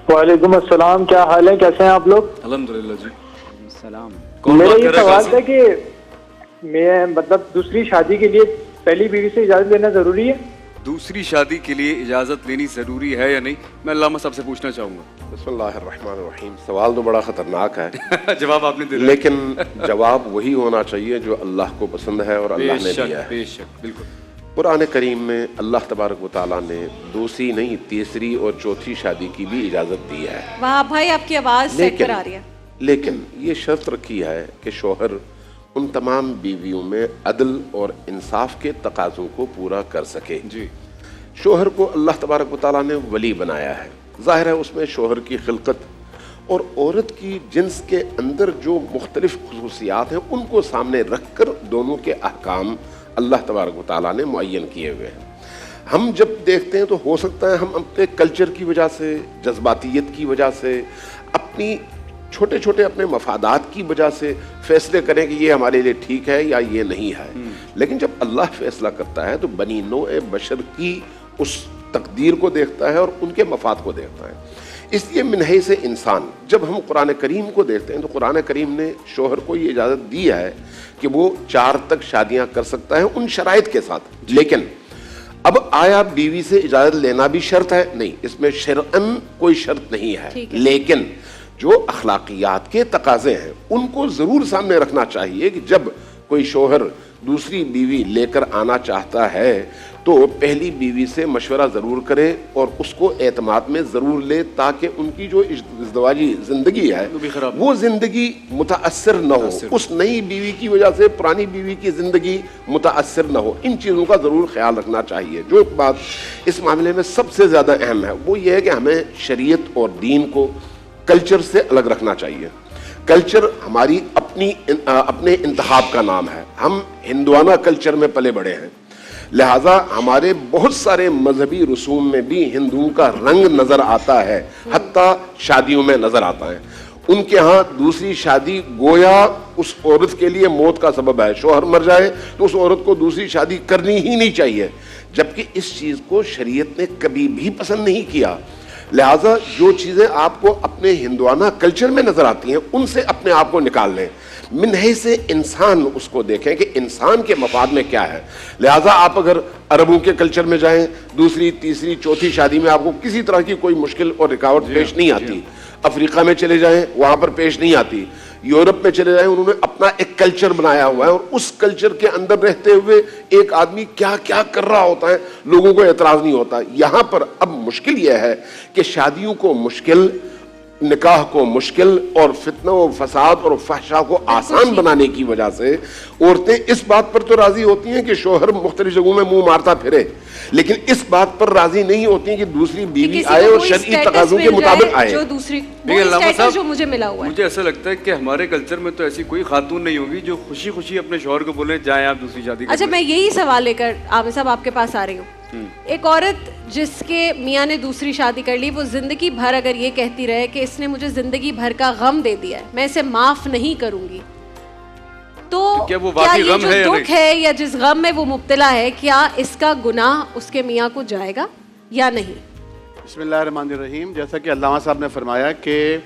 وعلیکم السلام، کیا حال ہے، کیسے ہیں آپ لوگ؟ الحمدللہ جی۔ السلام۔ میرا یہ سوال تھا کہ میں مطلب دوسری شادی کے لیے پہلی بیوی سے اجازت لینا ضروری ہے؟ دوسری شادی کے لیے اجازت لینی ضروری ہے یا نہیں، میں علامہ صاحب سے پوچھنا چاہوں گا۔ بسم اللہ الرحمن الرحیم۔ سوال تو بڑا خطرناک ہے جواب آپ نے دیا، لیکن جواب وہی ہونا چاہیے جو اللہ کو پسند ہے اور اللہ نے دیا ہے۔ بے شک، بالکل۔ قرآن کریم میں اللہ تبارک و تعالیٰ نے دوسری نہیں تیسری اور چوتھی شادی کی بھی اجازت دی ہے۔ واہ بھائی، آپ کی آواز سیٹ پر آ رہی ہے۔ لیکن یہ شرط رکھی ہے کہ شوہر ان تمام بیویوں میں عدل اور انصاف کے تقاضوں کو پورا کر سکے۔ جی، شوہر کو اللہ تبارک و تعالیٰ نے ولی بنایا ہے، ظاہر ہے اس میں شوہر کی خلقت اور عورت کی جنس کے اندر جو مختلف خصوصیات ہیں ان کو سامنے رکھ کر دونوں کے احکام اللہ تبارک و تعالیٰ نے معین کیے ہوئے ہیں۔ ہم جب دیکھتے ہیں تو ہو سکتا ہے ہم اپنے کلچر کی وجہ سے، جذباتیت کی وجہ سے، اپنی چھوٹے چھوٹے اپنے مفادات کی وجہ سے فیصلے کریں کہ یہ ہمارے لیے ٹھیک ہے یا یہ نہیں ہے، لیکن جب اللہ فیصلہ کرتا ہے تو بنی نوع بشر کی اس تقدیر کو دیکھتا ہے اور ان کے مفاد کو دیکھتا ہے۔ اس لیے من حیث انسان جب ہم قرآن کریم کو دیکھتے ہیں تو قرآن کریم نے شوہر کو یہ اجازت دی ہے کہ وہ 4 تک شادیاں کر سکتا ہے ان شرائط کے ساتھ۔ لیکن اب آیا بیوی سے اجازت لینا بھی شرط ہے؟ نہیں، اس میں شرعاً کوئی شرط نہیں ہے، لیکن جو اخلاقیات کے تقاضے ہیں ان کو ضرور سامنے رکھنا چاہیے کہ جب کوئی شوہر دوسری بیوی لے کر آنا چاہتا ہے تو پہلی بیوی سے مشورہ ضرور کرے اور اس کو اعتماد میں ضرور لے تاکہ ان کی جو ازدواجی زندگی ہے وہ زندگی متاثر نہ ہو، اس نئی بیوی کی وجہ سے پرانی بیوی کی زندگی متاثر نہ ہو۔ ان چیزوں کا ضرور خیال رکھنا چاہیے۔ جو بات اس معاملے میں سب سے زیادہ اہم ہے وہ یہ ہے کہ ہمیں شریعت اور دین کو کلچر سے الگ رکھنا چاہیے۔ کلچر ہماری اپنے انتخاب کا نام ہے، ہم ہندوانہ کلچر میں پلے بڑے ہیں، لہٰذا ہمارے بہت سارے مذہبی رسوم میں بھی ہندوؤں کا رنگ نظر آتا ہے، حتیٰ شادیوں میں نظر آتا ہے۔ ان کے ہاں دوسری شادی گویا اس عورت کے لیے موت کا سبب ہے، شوہر مر جائے تو اس عورت کو دوسری شادی کرنی ہی نہیں چاہیے، جبکہ اس چیز کو شریعت نے کبھی بھی پسند نہیں کیا۔ لہٰذا جو چیزیں آپ کو اپنے ہندوانہ کلچر میں نظر آتی ہیں ان سے اپنے آپ کو نکال لیں، من حیث انسان اس کو دیکھیں کہ انسان کے مفاد میں کیا ہے۔ لہٰذا آپ اگر عربوں کے کلچر میں جائیں دوسری تیسری چوتھی شادی میں آپ کو کسی طرح کی کوئی مشکل اور رکاوٹ پیش نہیں آتی، افریقہ میں چلے جائیں وہاں پر پیش نہیں آتی، یورپ میں چلے جائیں انہوں نے اپنا ایک کلچر بنایا ہوا ہے اور اس کلچر کے اندر رہتے ہوئے ایک آدمی کیا کیا کر رہا ہوتا ہے لوگوں کو اعتراض نہیں ہوتا۔ یہاں پر اب مشکل یہ ہے کہ شادیوں کو مشکل، نکاح کو مشکل اور فتنہ و فساد اور فحشا کو آسان بنانے کی وجہ سے عورتیں اس بات پر تو راضی ہوتی ہیں کہ شوہر مختلف جگہوں میں منہ مارتا پھرے، لیکن اس بات پر راضی نہیں ہوتی ہیں کہ دوسری بیوی آئے اور شرعی تقاضوں کے مطابق آئے۔ جو مجھے ملا ہوا ہے، مجھے ایسا لگتا ہے کہ ہمارے کلچر میں تو ایسی کوئی خاتون نہیں ہوگی جو خوشی خوشی اپنے شوہر کو بولے جائیں آپ دوسری شادی کریں۔ اچھا میں یہی سوال لے کر عامر صاحب آپ کے پاس آ رہی ہوں۔ ایک عورت جس کے میاں نے دوسری شادی کر لی، وہ زندگی بھر اگر یہ کہتی رہے کہ اس نے مجھے زندگی بھر کا غم دے دیا ہے، میں اسے معاف نہیں کروں گی، تو کیا یہ جو دکھ ہے یا جس غم میں وہ مبتلا ہے کیا اس کا گناہ اس کے میاں کو جائے گا یا نہیں؟ بسم اللہ الرحمن الرحیم۔ جیسا کہ علامہ صاحب نے فرمایا کہ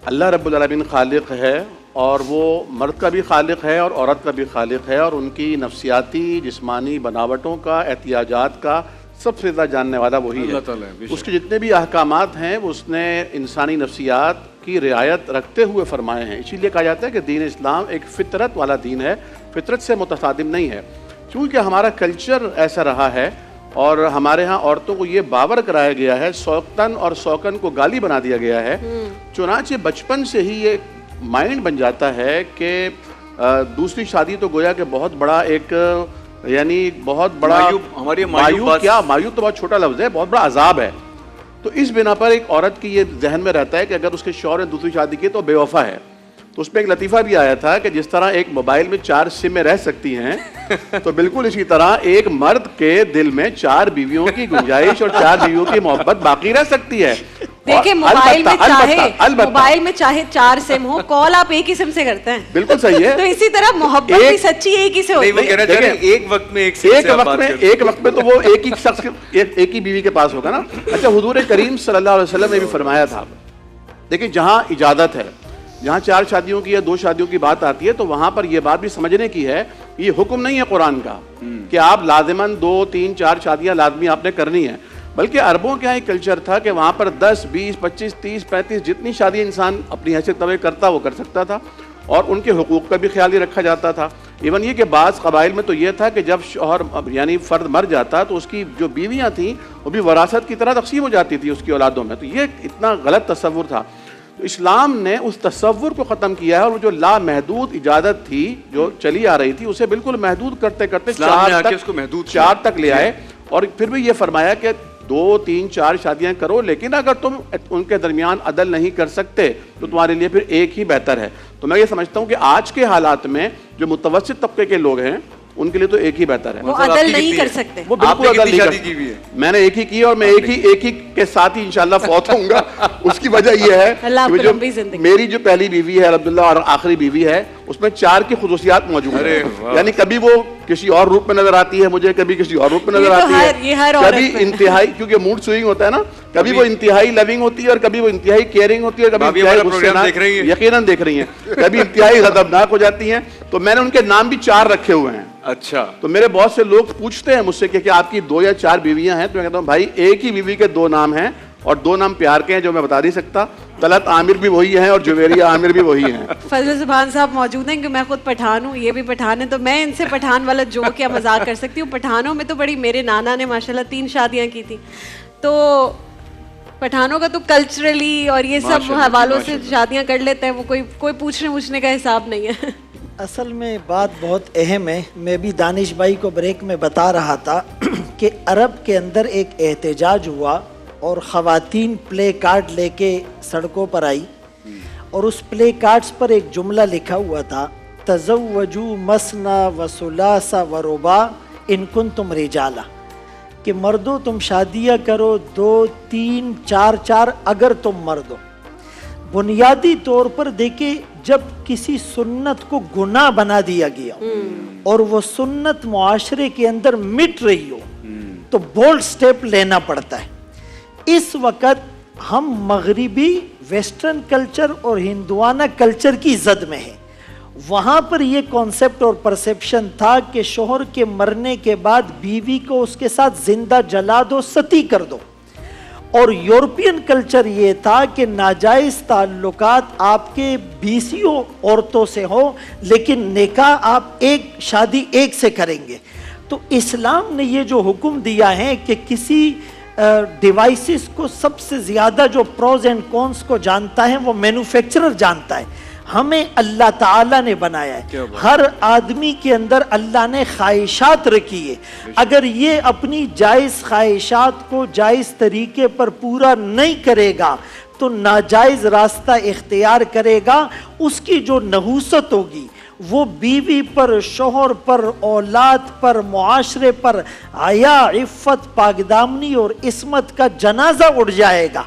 اللہ رب العالمین خالق ہے اور وہ مرد کا بھی خالق ہے اور عورت کا بھی خالق ہے، اور ان کی نفسیاتی جسمانی بناوٹوں کا، احتیاجات کا سب سے زیادہ جاننے والا وہی ہے۔ اس کے جتنے بھی احکامات ہیں وہ اس نے انسانی نفسیات کی رعایت رکھتے ہوئے فرمائے ہیں۔ اسی لیے کہا جاتا ہے کہ دین اسلام ایک فطرت والا دین ہے، فطرت سے متصادم نہیں ہے۔ چونکہ ہمارا کلچر ایسا رہا ہے اور ہمارے ہاں عورتوں کو یہ باور کرایا گیا ہے، سوکتن اور سوکن کو گالی بنا دیا گیا ہے، چنانچہ بچپن سے ہی یہ مائنڈ بن جاتا ہے کہ دوسری شادی تو گویا کہ بہت بڑا ایک، یعنی بہت بڑا مایوب تو بہت چھوٹا لفظ ہے، بہت بڑا عذاب ہے۔ تو اس بنا پر ایک عورت کی یہ ذہن میں رہتا ہے کہ اگر اس کے شوہر نے دوسری شادی کی تو بے وفا ہے۔ تو اس پہ ایک لطیفہ بھی آیا تھا کہ جس طرح ایک موبائل میں 4 سمیں رہ سکتی ہیں تو بالکل اسی طرح ایک مرد کے دل میں 4 بیویوں کی گنجائش اور 4 بیویوں کی محبت باقی رہ سکتی ہے۔ دیکھیں موبائل میں چاہے 4 سم ہو، کال آپ ایک ہی سم سے کرتے ہیں، بالکل صحیح ہے۔ تو اسی طرح محبت بھی سچی ایک ہی سے ہوتی ہے۔ ایک وقت میں تو وہ ایک ہی شخص ایک ہی بیوی کے پاس ہوگا نا۔ اچھا حضور کریم صلی اللہ علیہ وسلم نے بھی فرمایا تھا لیکن جہاں اجازت ہے، جہاں 4 شادیوں کی یا 2 شادیوں کی بات آتی ہے تو وہاں پر یہ بات بھی سمجھنے کی ہے، یہ حکم نہیں ہے قرآن کا کہ آپ لازماً 2 3 4 شادیاں لازمی آپ نے کرنی ہے، بلکہ عربوں کے یہاں ایک کلچر تھا کہ وہاں پر 10 20 25 30 35 جتنی شادی انسان اپنی حیثیت طور کرتا وہ کر سکتا تھا، اور ان کے حقوق کا بھی خیال ہی رکھا جاتا تھا۔ ایون یہ کہ بعض قبائل میں تو یہ تھا کہ جب شوہر یعنی فرد مر جاتا تو اس کی جو بیویاں تھیں وہ بھی وراثت کی طرح تقسیم ہو جاتی تھی اس کی اولادوں میں، تو یہ اتنا غلط تصور تھا۔ تو اسلام نے اس تصور کو ختم کیا ہے، اور وہ جو لامحدود اجازت تھی جو چلی آ رہی تھی اسے بالکل محدود کرتے کرتے 4 تک لے آئے، اور پھر بھی یہ فرمایا کہ 2 3 4 شادیاں کرو، لیکن اگر تم ان کے درمیان عدل نہیں کر سکتے تو تمہارے لیے پھر ایک ہی بہتر ہے۔ تو میں یہ سمجھتا ہوں کہ آج کے حالات میں جو متوسط طبقے کے لوگ ہیں ان کے لیے تو ایک ہی بہتر ہے۔ وہ عدل نہیں کر سکتے، وہ بالکل عدل نہیں کر سکتے۔ میں نے ایک ہی کی، اور میں ایک ہی کے ساتھ ہی انشاءاللہ فوت ہوں گا۔ اس کی وجہ یہ ہے کہ میری جو پہلی بیوی ہے الحمدللہ اور آخری بیوی ہے اس میں 4 کی خصوصیات موجود ہیں، یعنی کبھی وہ کسی اور روپ میں نظر آتی ہے مجھے، کبھی کسی اور روپ میں نظر آتی ہے، کبھی انتہائی، کیونکہ موڈ سوئنگ ہوتا ہے نا، کبھی وہ انتہائی لونگ ہوتی ہے اور کبھی وہ انتہائی کیئرنگ ہوتی ہے، کبھی انتہائی غصے ناک، یقیناً دیکھ رہی ہیں، کبھی انتہائی غضبناک ہو جاتی ہیں۔ تو میں نے ان کے نام بھی 4 رکھے ہوئے ہیں۔ اچھا، تو میرے بہت سے لوگ پوچھتے ہیں مجھ سے کہ آپ کی 2 یا 4 بیویاں ہیں، تو میں کہتا ہوں بھائی ایک ہی بیوی کے 2 نام ہیں، اور 2 نام پیار کے ہیں جو میں بتا نہیں سکتا۔ طلعت عامر بھی وہی ہیں اور جویریہ عامر بھی وہی ہیں۔ فضل زبان صاحب موجود ہیں کہ میں خود پٹھان ہوں، یہ بھی پٹھان ہے، تو میں ان سے پٹھان والا جو کیا مذاق کر سکتی ہوں۔ پٹھانوں میں تو بڑی، میرے نانا نے ماشاءاللہ 3 شادیاں کی تھیں، تو پٹھانوں کا تو کلچرلی اور یہ سب حوالوں سے شادیاں کر لیتے ہیں، وہ کوئی پوچھنے کا حساب نہیں ہے۔ اصل میں بات بہت اہم ہے، میں بھی دانش بھائی کو بریک میں بتا رہا تھا کہ عرب کے اندر ایک احتجاج ہوا اور خواتین پلے کارڈ لے کے سڑکوں پر آئی، اور اس پلے کارڈز پر ایک جملہ لکھا ہوا تھا، تزوجوا مثنى وثلاث ورباع ان کنتم رجالا، کہ مردوں تم شادیاں کرو 2 3 4 اگر تم مرد ہو۔ بنیادی طور پر دیکھیں، جب کسی سنت کو گناہ بنا دیا گیا اور وہ سنت معاشرے کے اندر مٹ رہی ہو تو بولڈ سٹیپ لینا پڑتا ہے۔ اس وقت ہم مغربی ویسٹرن کلچر اور ہندوانہ کلچر کی زد میں ہیں۔ وہاں پر یہ کانسیپٹ اور پرسیپشن تھا کہ شوہر کے مرنے کے بعد بیوی کو اس کے ساتھ زندہ جلا دو، ستی کر دو، اور یورپین کلچر یہ تھا کہ ناجائز تعلقات آپ کے 20 عورتوں سے ہو، لیکن نکاح آپ ایک شادی ایک سے کریں گے۔ تو اسلام نے یہ جو حکم دیا ہے کہ کسی ڈیوائسز کو سب سے زیادہ جو پروز اینڈ کونس کو جانتا ہے وہ مینوفیکچرر جانتا ہے، ہمیں اللہ تعالیٰ نے بنایا ہے۔ ہر آدمی کے اندر اللہ نے خواہشات رکھی ہے، اگر یہ اپنی جائز خواہشات کو جائز طریقے پر پورا نہیں کرے گا تو ناجائز راستہ اختیار کرے گا، اس کی جو نحوست ہوگی وہ بیوی پر، شوہر پر، اولاد پر، معاشرے پر حیا، عفت، پاکدامنی اور عصمت کا جنازہ اٹھ جائے گا۔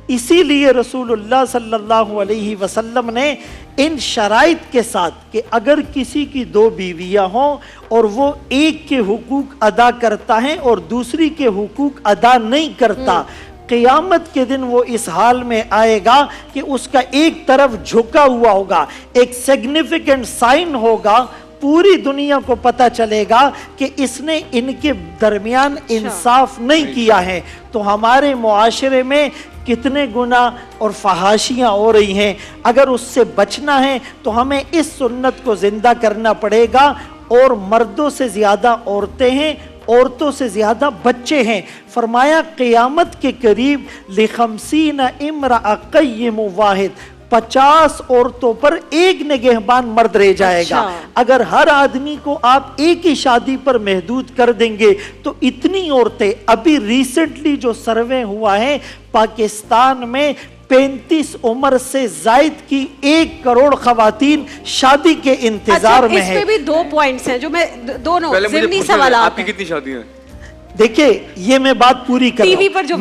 اسی لیے رسول اللہ صلی اللہ علیہ وسلم نے ان شرائط کے ساتھ کہ اگر کسی کی 2 بیویاں ہوں اور وہ ایک کے حقوق ادا کرتا ہے اور دوسری کے حقوق ادا نہیں کرتا، قیامت کے دن وہ اس حال میں آئے گا کہ اس کا ایک طرف جھکا ہوا ہوگا، ایک سگنیفیکنٹ سائن ہوگا، پوری دنیا کو پتہ چلے گا کہ اس نے ان کے درمیان انصاف نہیں کیا ہے۔ تو ہمارے معاشرے میں کتنے گناہ اور فحاشیاں ہو رہی ہیں، اگر اس سے بچنا ہے تو ہمیں اس سنت کو زندہ کرنا پڑے گا۔ اور مردوں سے زیادہ عورتیں ہیں، عورتوں سے زیادہ بچے ہیں۔ فرمایا قیامت کے قریب ل50 امرأ قیم واحد، 50 عورتوں پر ایک نگہبان مرد رہ جائے گا۔ اگر ہر آدمی کو آپ ایک ہی شادی پر محدود کر دیں گے تو اتنی عورتیں، ابھی ریسنٹلی جو سروے ہوا ہے پاکستان میں 35 عمر سے زائد کی 1 کروڑ خواتین شادی کے انتظار میں ہیں۔ اس پہ بھی 2 پوائنٹس ہیں جو میں دونوں ضمنی سوالات۔ آپ کی کتنی شادیاں ہیں؟ دیکھیں یہ میں بات پوری کر رہا ہوں،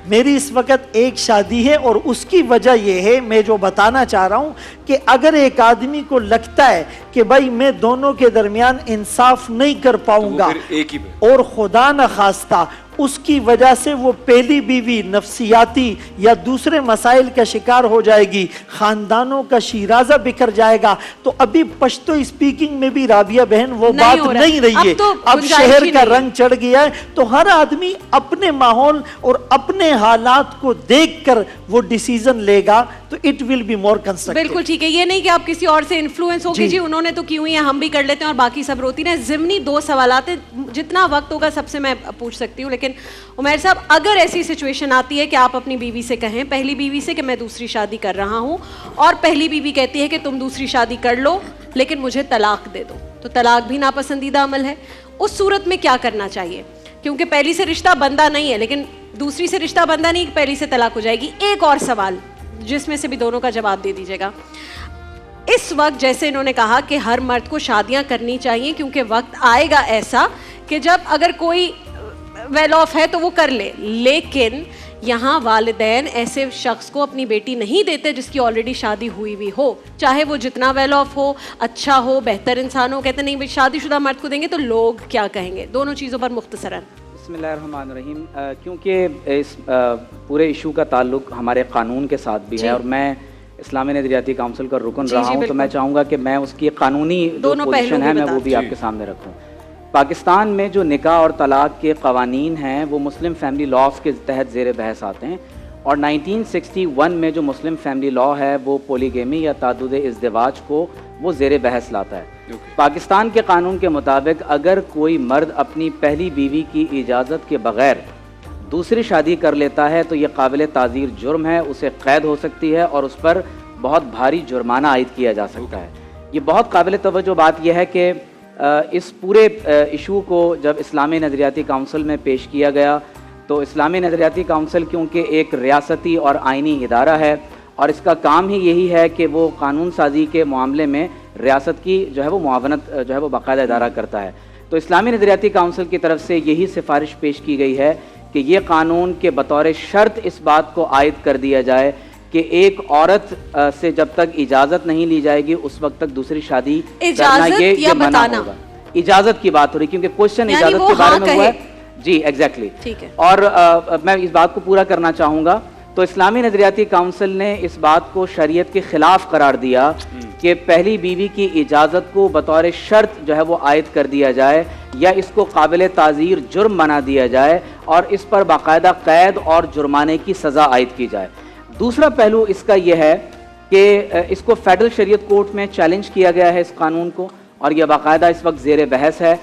میری اس وقت ایک شادی ہے، اور اس کی وجہ یہ ہے، میں جو بتانا چاہ رہا ہوں کہ اگر ایک آدمی کو لگتا ہے کہ بھائی میں دونوں کے درمیان انصاف نہیں کر پاؤں گا، اور خدا نہ خواستہ اس کی وجہ سے وہ پہلی بیوی نفسیاتی یا دوسرے مسائل کا شکار ہو جائے گی، خاندانوں کا شیرازہ بکھر جائے گا. تو ابھی پشتو اسپیکنگ میں بھی رابعہ بہن وہ بات نہیں رہی ہے. اب شہر کا رنگ چڑھ گیا ہے، تو ہر آدمی اپنے ماحول اور اپنے حالات کو دیکھ کر وہ ڈیسیزن لے گا تو it will be more constructive. بالکل ٹھیک ہے، یہ نہیں کہ آپ کسی اور سے انفلوئنس ہو کہ جی انہوں نے تو کی ہوئی ہیں ہم بھی کر لیتے ہیں اور باقی سب روتی رہیں. ضمنی 2 سوالات ہیں، جتنا وقت ہوگا سب سے میں پوچھ سکتی ہوں. لیکن عمیر صاحب، اگر ایسی سچویشن آتی ہے کہ آپ اپنی بیوی سے کہیں، پہلی بیوی سے، کہ میں دوسری شادی کر رہا ہوں، اور پہلی بیوی کہتی ہے کہ تم دوسری شادی کر لو لیکن مجھے طلاق دے دو، تو طلاق بھی ناپسندیدہ عمل ہے، اس صورت میں کیا کرنا چاہیے؟ کیونکہ پہلی سے رشتہ بندہ نہیں ہے، لیکن دوسری سے رشتہ بندہ نہیں، پہلی سے طلاق ہو جائے گی. ایک اور سوال جس میں سے بھی دونوں کا جواب دے دیجیے گا. اس وقت جیسے انہوں نے کہا کہ ہر مرد کو شادیاں کرنی چاہیے کیونکہ وقت آئے گا ایسا کہ جب اگر کوئی ویل آف ہے تو وہ کر لے، لیکن یہاں والدین ایسے شخص کو اپنی بیٹی نہیں دیتے جس کی آلریڈی شادی ہوئی ہوئی ہو، چاہے وہ جتنا ویل آف ہو، اچھا ہو، بہتر انسان ہو. کہتے نہیں بھائی شادی شدہ مرد کو دیں گے تو لوگ کیا کہیں گے. دونوں چیزوں پر مختصراً. بسم اللہ الرحمن الرحیم. کیونکہ اس پورے ایشو کا تعلق ہمارے قانون کے ساتھ بھی ہے اور میں اسلامی نظریاتی کونسل کا رکن رہا ہوں، تو میں چاہوں گا کہ میں اس کی قانونی جو پوزیشن ہے میں وہ بھی آپ کے سامنے رکھوں. پاکستان میں جو نکاح اور طلاق کے قوانین ہیں وہ مسلم فیملی لاز کے تحت زیر بحث آتے ہیں، اور 1961 میں جو مسلم فیملی لا ہے وہ پولیگیمی یا تعدد ازدواج کو وہ زیر بحث لاتا ہے. پاکستان کے قانون کے مطابق اگر کوئی مرد اپنی پہلی بیوی کی اجازت کے بغیر دوسری شادی کر لیتا ہے تو یہ قابل تعزیر جرم ہے، اسے قید ہو سکتی ہے اور اس پر بہت بھاری جرمانہ عائد کیا جا سکتا ہے. یہ بہت قابل توجہ بات یہ ہے کہ اس پورے ایشو کو جب اسلامی نظریاتی کونسل میں پیش کیا گیا تو اسلامی نظریاتی کونسل کیونکہ ایک ریاستی اور آئینی ادارہ ہے اور اس کا کام ہی یہی ہے کہ وہ قانون سازی کے معاملے میں ریاست کی جو ہے وہ معاونت جو ہے وہ باقاعدہ ادارہ کرتا ہے. تو اسلامی نظریاتی کونسل کی طرف سے یہی سفارش پیش کی گئی ہے کہ یہ قانون کے بطور شرط اس بات کو عائد کر دیا جائے کہ ایک عورت سے جب تک اجازت نہیں لی جائے گی اس وقت تک دوسری شادی کرنا یہ منع ہوگا. اجازت کی بات ہو رہی کیونکہ کوشچن اجازت کے بارے میں ہوا ہے. جی ایگزیکٹلی. اور میں اس بات کو پورا کرنا چاہوں گا. تو اسلامی نظریاتی کونسل نے اس بات کو شریعت کے خلاف قرار دیا کہ پہلی بیوی کی اجازت کو بطور شرط جو ہے وہ عائد کر دیا جائے یا اس کو قابل تعزیر جرم بنا دیا جائے اور اس پر باقاعدہ قید اور جرمانے کی سزا عائد کی جائے. دوسرا پہلو اس کا یہ ہے کہ اس کو فیڈرل شریعت کورٹ میں چیلنج کیا گیا ہے اس قانون کو اور یہ باقاعدہ اس وقت زیر بحث ہے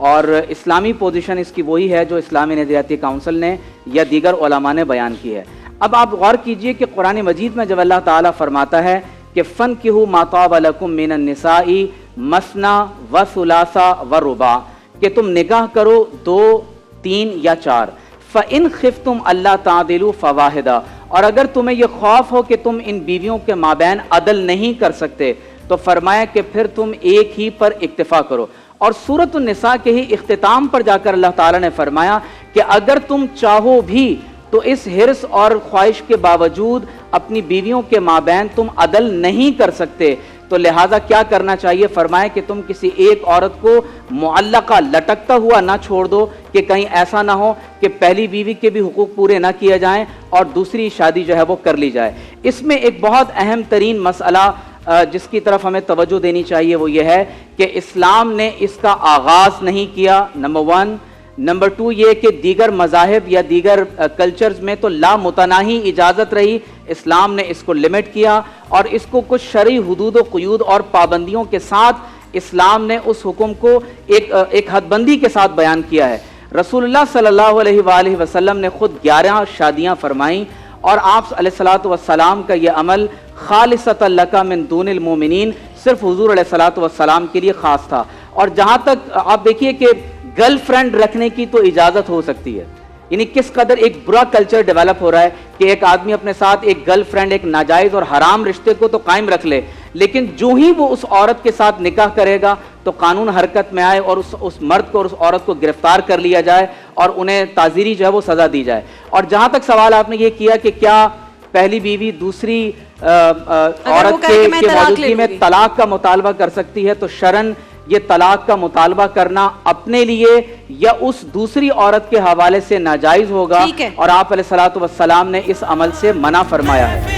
اور اسلامی پوزیشن اس کی وہی ہے جو اسلامی نظریاتی کونسل نے یا دیگر علماء نے بیان کی ہے. اب آپ غور کیجئے کہ قرآن مجید میں جب اللہ تعالیٰ فرماتا ہے کہ فَانْكِحُوا مَا طَابَ لَكُم مِّنَ النِّسَاءِ مَثْنَىٰ وَثُلَاثَ وَرُبَاع کہ تم نکاح کرو 2, 3 یا 4. فَإِنْ خِفْتُمْ أَلَّا تَعْدِلُوا فَوَاحِدًا اور اگر تمہیں یہ خوف ہو کہ تم ان بیویوں کے مابین عدل نہیں کر سکتے تو فرمایا کہ پھر تم ایک ہی پر اکتفا کرو. اور سورۃ النساء کے ہی اختتام پر جا کر اللہ تعالیٰ نے فرمایا کہ اگر تم چاہو بھی تو اس حرص اور خواہش کے باوجود اپنی بیویوں کے مابین تم عدل نہیں کر سکتے تو لہٰذا کیا کرنا چاہیے. فرمایا کہ تم کسی ایک عورت کو معلقہ لٹکتا ہوا نہ چھوڑ دو کہ کہیں ایسا نہ ہو کہ پہلی بیوی کے بھی حقوق پورے نہ کیے جائیں اور دوسری شادی جو ہے وہ کر لی جائے. اس میں ایک بہت اہم ترین مسئلہ جس کی طرف ہمیں توجہ دینی چاہیے وہ یہ ہے کہ اسلام نے اس کا آغاز نہیں کیا، نمبر 1. نمبر 2 یہ کہ دیگر مذاہب یا دیگر کلچرز میں تو لامتناہی اجازت رہی، اسلام نے اس کو لمٹ کیا اور اس کو کچھ شرعی حدود و قیود اور پابندیوں کے ساتھ اسلام نے اس حکم کو ایک حد بندی کے ساتھ بیان کیا ہے. رسول اللہ صلی اللہ علیہ وآلہ وسلم نے خود 11 شادیاں فرمائیں اور آپ علیہ الصلوۃ والسلام کا یہ عمل خالصۃ لک من دون المؤمنین صرف حضور علیہ الصلوۃ والسلام کے لیے خاص تھا. اور جہاں تک آپ دیکھیے کہ گرل فرینڈ رکھنے کی تو اجازت ہو سکتی ہے، یعنی کس قدر ایک برا کلچر ڈیولپ ہو رہا ہے کہ ایک آدمی اپنے ساتھ ایک گرل فرینڈ، ایک ناجائز اور حرام رشتے کو تو قائم رکھ لے، لیکن جو ہی وہ اس عورت کے ساتھ نکاح کرے گا تو قانون حرکت میں آئے اور اس مرد کو اور اس عورت کو گرفتار کر لیا جائے اور انہیں تعزیری جو ہے وہ سزا دی جائے. اور جہاں تک سوال آپ نے یہ کیا کہ کیا پہلی بیوی دوسری عورت کے موجودگی میں طلاق کا مطالبہ کر سکتی ہے، تو شرعاً یہ طلاق کا مطالبہ کرنا اپنے لیے یا اس دوسری عورت کے حوالے سے ناجائز ہوگا، اور آپ علیہ الصلوۃ والسلام نے اس عمل سے منع فرمایا ہے۔